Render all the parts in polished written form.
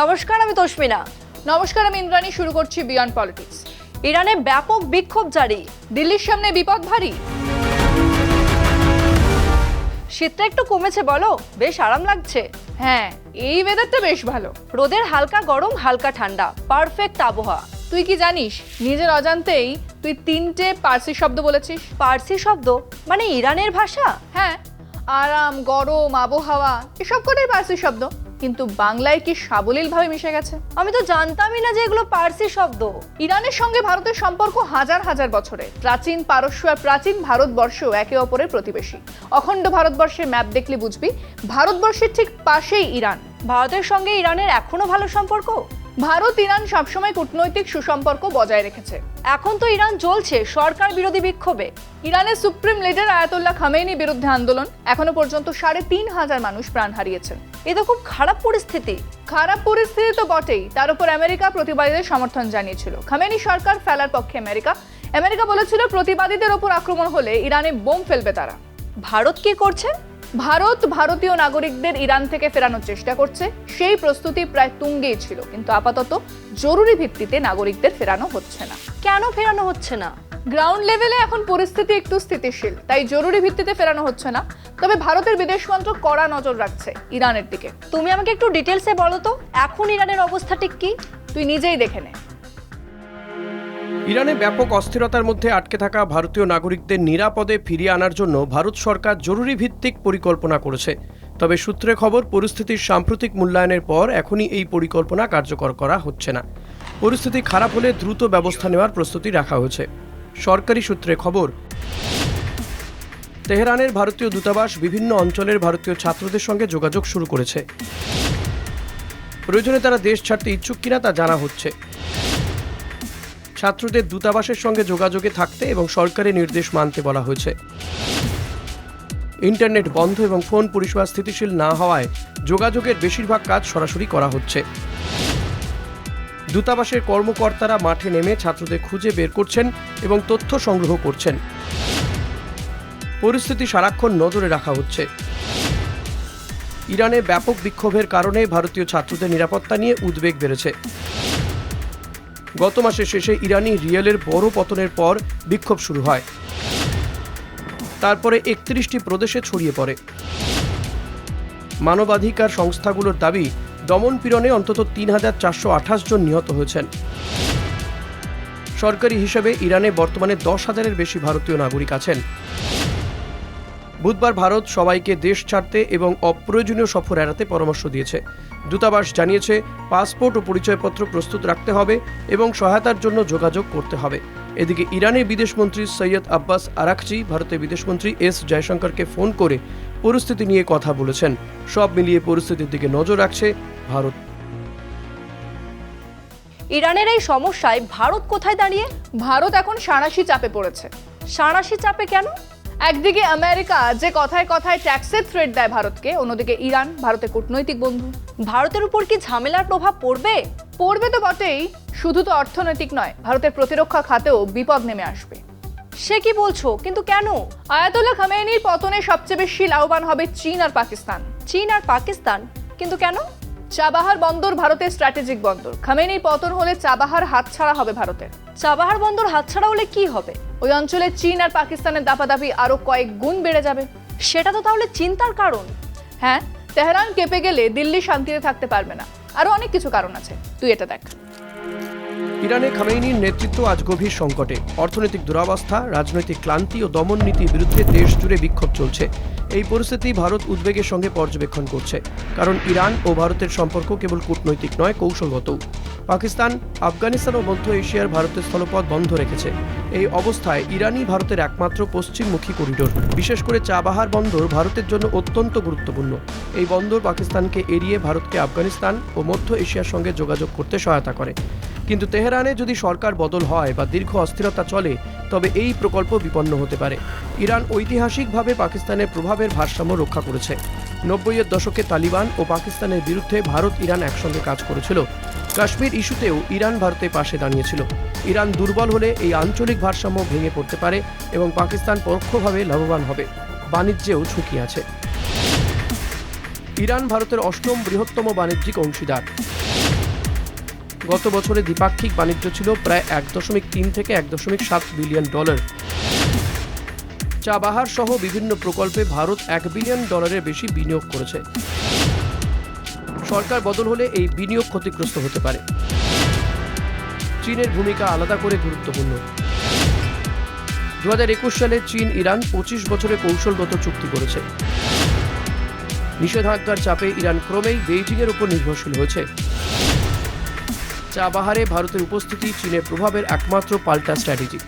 নমস্কার, আমি তস্মিনা। নমস্কার, আমি ইন্দ্রাণী। শুরু করছি বিয়ন্ড পলিটিক্স। ইরানে ব্যাপক বিক্ষোভ জারি, দিল্লির সামনে বিপদ ভারী। শীতটা একটু কমেছে বলো, বেশ আরাম লাগছে। হ্যাঁ, এই ওয়েদারটা বেশ ভালো। রোদের হালকা গরম, হালকা ঠান্ডা, পারফেক্ট আবহাওয়া। তুই কি জানিস, নিজের অজান্তেই তুই 3টে পার্সি শব্দ বলেছিস। পার্সি শব্দ মানে ইরানের ভাষা? হ্যাঁ, আরাম, গরম, আবহাওয়া এসব কটাই পার্সি শব্দ, কিন্তু বাংলায় কি সাবলীলভাবে মিশে গেছে। আমি তো জানতামই না যে এগুলো পার্সি শব্দ। ইরানের সঙ্গে ভারতের সম্পর্ক হাজার হাজার বছরের। প্রাচীন পারস্য আর প্রাচীন ভারতবর্ষ একে অপরের প্রতিবেশী। অখণ্ড ভারতবর্ষের ম্যাপ দেখলে বুঝবি ভারতবর্ষের ঠিক পাশেই ইরান। ভারতের সঙ্গে ইরানের এখনো ভালো সম্পর্ক? ভারত ইরান সবসময় কূটনৈতিক সুসম্পর্ক বজায় রেখেছে। এখন তো ইরান চলছে সরকার বিরোধী বিক্ষোভে। ইরানের সুপ্রিম লিডার আয়াতুল্লাহ খামেনি বিরুদ্ধে আন্দোলন। এখনো পর্যন্ত 3,500 মানুষ প্রাণ হারিয়েছেন। এ তো খুব খারাপ পরিস্থিতি। খারাপ পরিস্থিতি তো বটেই, তার উপর আমেরিকা প্রতিবাদীদের সমর্থন জানিয়েছিল। খামেনি সরকার ফেলার পক্ষে আমেরিকা বলেছিল প্রতিবাদীদের ওপর আক্রমণ হলে ইরানে বোম ফেলবে তারা। ভারত কি করছে? ভারত ভারতীয় নাগরিকদের ইরান থেকে ফেরানোর চেষ্টা করছে। সেই প্রস্তুতি প্রায় তুঙ্গেই ছিল, কিন্তু আপাতত জরুরি ভিত্তিতে নাগরিকদের ফেরানো হচ্ছে না। কেন ফেরানো হচ্ছে না? গ্রাউন্ড লেভেলে এখন পরিস্থিতি একটু স্থিতিশীল, তাই জরুরি ভিত্তিতে ফেরানো হচ্ছে না। তবে ভারতের বিদেশ মন্ত্রক কড়া নজর রাখছে ইরানের দিকে। তুমি আমাকে একটু ডিটেলসে বলো তো, এখন ইরানের অবস্থা ঠিক কি? তুই নিজেই দেখে নে। ইরানে ব্যাপক অস্থিরতার মধ্যে আটকে থাকা ভারতীয় নাগরিকদের নিরাপদে ফিরিয়ে আনার জন্য ভারত সরকার জরুরি ভিত্তিক পরিকল্পনা করেছে। তবে সূত্রে খবর, পরিস্থিতির সাম্প্রতিক মূল্যায়নের পর এখনই এই পরিকল্পনা কার্যকর করা হচ্ছে না। পরিস্থিতি খারাপ হলে দ্রুত ব্যবস্থা নেওয়ার প্রস্তুতি রাখা হয়েছে। সরকারি সূত্রে খবর, তেহরানের ভারতীয় দূতাবাস বিভিন্ন অঞ্চলের ভারতীয় ছাত্রদের সঙ্গে যোগাযোগ শুরু করেছে। প্রয়োজনে তারা দেশ ছাড়তে ইচ্ছুক কিনা তা জানা হচ্ছে। ছাত্রদের দূতাবাসের সঙ্গে যোগাযোগে থাকতে এবং সরকারি নির্দেশ মানতে বলা হয়েছে। ইন্টারনেট বন্ধ এবং ফোন পরিষেবা স্থিতিশীল না হওয়ায় যোগাযোগের বেশিরভাগ কাজ সরাসরি করা হচ্ছে। দূতাবাসের কর্মকর্তারা মাঠে নেমে ছাত্রদের খুঁজে বের করছেন এবং তথ্য সংগ্রহ করছেন। পরিস্থিতি সারাক্ষণ নজরে রাখা হচ্ছে। ইরানে ব্যাপক বিক্ষোভের কারণে ভারতীয় ছাত্রদের নিরাপত্তা নিয়ে উদ্বেগ বেড়েছে। গত মাসের শেষে ইরানি রিয়েলের বড় পতনের পর বিক্ষোভ শুরু হয়। তারপরে 31টি প্রদেশে ছড়িয়ে পড়ে। মানবাধিকার সংস্থাগুলোর দাবি, দমনপীড়নে অন্তত 3,428 জন নিহত হয়েছেন। সরকারি হিসেবে ইরানে বর্তমানে 10,000-এর বেশি ভারতীয় নাগরিক আছেন। বুধবার ভারত সবাইকে দেশ ছাড়তে এবং অপ্রয়োজনীয় সফর এড়াতে পরামর্শ দিয়েছে। দূতাবাস জানিয়েছে পাসপোর্ট ও পরিচয়পত্র প্রস্তুত রাখতে হবে এবং সহায়তার জন্য যোগাযোগ করতে হবে। এদিকে ইরানের বিদেশমন্ত্রী সৈয়দ আব্বাস আরাকচি ভারতের বিদেশমন্ত্রী এস জয়শঙ্করকে ফোন করে পরিস্থিতি নিয়ে কথা বলেছেন। সব মিলিয়ে পরিস্থিতির দিকে নজর রাখছে ভারত। ইরানের এই সমস্যায় ভারত কোথায় দাঁড়িয়ে? ভারত এখন সাঁড়াশি চাপে পড়েছে। সাঁড়াশি চাপে কেন? একদিকে আমেরিকা যে কথায় কথায় ট্যাক্সের থ্রেট দেয় ভারতকে, অন্যদিকে ইরান ভারতের কূটনৈতিক বন্ধু। ভারতের উপর কি ঝামেলার প্রভাব পড়বে? পড়বে তো বটেই, শুধু তো অর্থনৈতিক নয়, ভারতের প্রতিরক্ষা খাতেও বিপদ নেমে আসবে। সে কি বলছো? কিন্তু কেন? আয়াতুল্লাহ খামেনির পতনে সবচেয়ে বেশি লাভবান হবে চীন আর পাকিস্তান। চীন আর পাকিস্তান? কিন্তু কেন? চাবাহার বন্দর ভারতের স্ট্র্যাটেজিক বন্দর। খামেনির পতন হলে চাবাহার হাতছাড়া হবে ভারতের। চাবাহার বন্দর হাতছাড়া হলে কি হবে? ওই অঞ্চলে চীন আর পাকিস্তানের দাপাদাপি আরো কয়েক গুণ বেড়ে যাবে। সেটা তো তাহলে চিন্তার কারণ। হ্যাঁ, তেহরান কেঁপে গেলে দিল্লি শান্তিতে থাকতে পারবে না। আরো অনেক কিছু কারণ আছে, তুই এটা দেখ। ইরানে খামেনির নেতৃত্ব আজ গভীর সংকটে। অর্থনৈতিক দুরবস্থা, রাজনৈতিক ক্লান্তি ও দমন নীতির বিরুদ্ধে দেশ জুড়ে বিক্ষোভ চলছে। এই পরিস্থিতি ভারত উদ্বেগের সঙ্গে পর্যবেক্ষণ করছে, কারণ ইরান ও ভারতের সম্পর্ক কেবল কূটনৈতিক নয়, কৌশলগতও। পাকিস্তান, আফগানিস্তান ও মধ্য এশিয়ার ভারতের স্থলপথ বন্ধ রেখেছে। এই অবস্থায় ইরানই ভারতের একমাত্র পশ্চিমমুখী করিডোর। বিশেষ করে চাবাহার বন্দর ভারতের জন্য অত্যন্ত গুরুত্বপূর্ণ। এই বন্দর পাকিস্তানকে এড়িয়ে ভারতকে আফগানিস্তান ও মধ্য এশিয়ার সঙ্গে যোগাযোগ করতে সহায়তা করে। কিন্তু তেহরানে যদি সরকার বদল হয় বা দীর্ঘ অস্থিরতা চলে, তবে এই প্রকল্প বিপন্ন হতে পারে। ইরান ঐতিহাসিকভাবে পাকিস্তানের প্রভাবের ভারসাম্য রক্ষা করেছে। 90-এর দশকে তালিবান ও পাকিস্তানের বিরুদ্ধে ভারত ইরান একসঙ্গে কাজ করেছিল। কাশ্মীর ইস্যুতেও ইরান ভারতের পাশে দাঁড়িয়েছিল। ইরান দুর্বল হলে এই আঞ্চলিক ভারসাম্য ভেঙে পড়তে পারে এবং পাকিস্তান পরোক্ষভাবে লাভবান হবে। বাণিজ্যেও ঝুঁকি আছে। ইরান ভারতের 8ম বৃহত্তম বাণিজ্যিক অংশীদার। গত বছরে দ্বিপাক্ষিক বাণিজ্য ছিল প্রায় 1.3 থেকে 1.7 বিলিয়ন ডলার। চাবাহার সহ বিভিন্ন প্রকল্পে ভারত $1 বিলিয়ন বেশি বিনিয়োগ করেছে। সরকার বদল হলে এই বিনিয়োগ ক্ষতিগ্রস্ত হতে পারে। চীনের ভূমিকা আলাদা করে গুরুত্বপূর্ণ। 2021 সালে চীন ইরান 25 বছরের কৌশলগত চুক্তি করেছে। নিষেধাজ্ঞার চাপে ইরান ক্রমেই বেইজিংয়ের উপর নির্ভরশীল হয়েছে। চাবাহারে ভারতের উপস্থিতি চীনের প্রভাবের একমাত্র পাল্টা স্ট্র্যাটেজি।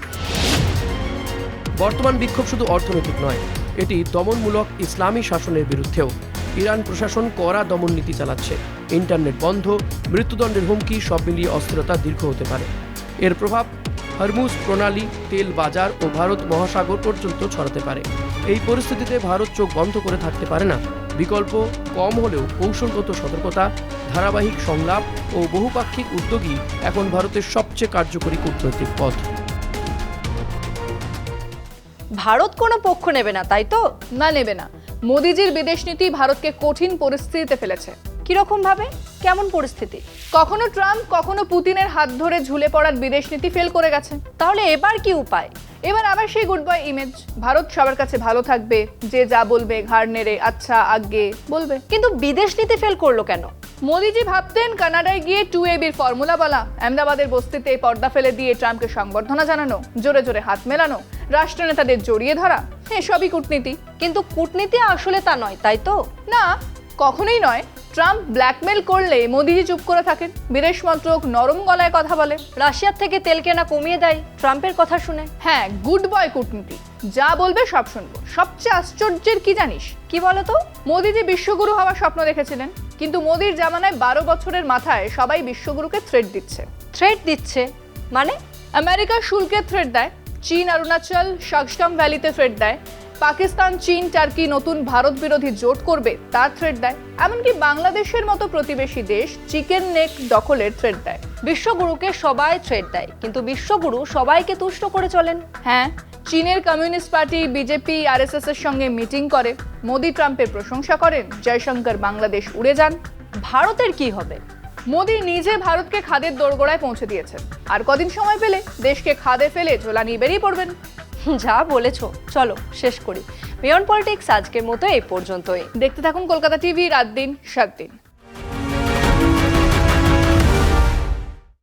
বর্তমান বিক্ষোভ শুধু অর্থনৈতিক নয়, এটি দমনমূলক ইসলামী শাসনের বিরুদ্ধেও। ইরান প্রশাসন কড়া দমন নীতি চালাচ্ছে। ইন্টারনেট বন্ধ, মৃত্যুদণ্ডের হুমকি, সব মিলিয়ে অস্থিরতা দীর্ঘ হতে পারে। এর প্রভাব হরমুজ প্রণালী, তেল বাজার ও ভারত মহাসাগর পর্যন্ত ছড়াতে পারে। এই পরিস্থিতিতে ভারত চোখ বন্ধ করে থাকতে পারে না। বিকল্প কম হলেও কৌশলগত সতর্কতা, ধারাবাহিক সংলাপ ও বহুপাক্ষিক উদ্যোগই এখন ভারতের সবচেয়ে কার্যকরী কূটনৈতিক পথ। ভারত কোনো পক্ষ নেবে না, তাই তো? না, নেবে না। মোদিজির বিদেশ নীতি ভারতকে কঠিন পরিস্থিতিতে ফেলেছে। কিরকম ভাবে? কেমন পরিস্থিতি? কখনো ট্রাম্প, কখনো পুতিনের হাত ধরে ঝুলে পড়ার বিদেশ নীতি ফেল করে গেছে। তাহলে এবার কি উপায়? এবার আবার সেই গুড বয় ইমেজ। ভারত সবার কাছে ভালো থাকবে, যে যা বলবে ঘাড় নেড়ে আচ্ছা আগে বলবে। কিন্তু বিদেশ নীতি ফেল করলো কেন? মোদিজি ভাবতেন কানাডায় গিয়ে 2AB ফর্মুলা বলা, আহমেদাবাদের বস্তিতে পর্দা ফেলে দিয়ে ট্রাম্পকে সংবর্ধনা জানানো, জোরে জোরে হাত মেলানো, রাষ্ট্রনেতাদের জড়িয়ে ধরা, এসবই কূটনীতি। কিন্তু কূটনীতি আসলে তা নয়, তাই তো? না, কখনোই নয়। ট্রাম্প ব্ল্যাকমেল করলে মোদিজি চুপ করে থাকেন, বিদেশ মন্ত্রক নরম গলায় কথা বলে, রাশিয়ার থেকে তেল কেনা কমিয়ে দেয় ট্রাম্পের কথা শুনে। হ্যাঁ, গুড বয় কূটনীতি, যা বলবে সব শুনবো। সবচেয়ে আশ্চর্যের কি জানিস? কি বলতো? মোদিজি বিশ্বগুরু হওয়ার স্বপ্ন দেখেছিলেন, কিন্তু মোদির জামানায় 12 বছরের মাথায় সবাই বিশ্বগুরুকে থ্রেট দিচ্ছে। থ্রেট দিচ্ছে মানে? আমেরিকা শুল্কের থ্রেট দেয়, চীন অরুণাচল শাকস্টাম ভ্যালিতে থ্রেট দেয়, পাকিস্তান, চীন, টার্কি নতুন ভারত বিরোধী জোট করবে তার থ্রেট দেয়, এমনকি বাংলাদেশের মতো প্রতিবেশী দেশ চিকেন নেক দখলের থ্রেট দেয়। বিশ্বগুরুকে সবাই থ্রেট দেয়, কিন্তু বিশ্বগুরু সবাইকে তুষ্ট করে চলেন। হ্যাঁ, চীনের কমিউনিস্ট পার্টি, বিজেপি, আরএসএস এর সঙ্গে মিটিং করে, মোদি ট্রাম্পের প্রশংসা করেন, জয়শঙ্কর বাংলাদেশ উড়ে যান। ভারতের কি হবে? মোদি নিজে ভারতকে খাদের দোরগোড়ায় পৌঁছে দিয়েছেন। আর কদিন সময় পেলে দেশকে খাদে ফেলে ঝোলা নিয়ে বেরিয়ে পড়বেন। যা বলেছো, চলো শেষ করি। বিয়ন্ড পলিটিক্স আজকের মতো এই পর্যন্তই। দেখতে থাকুন কলকাতা টিভি, রাত দিন 7 দিন।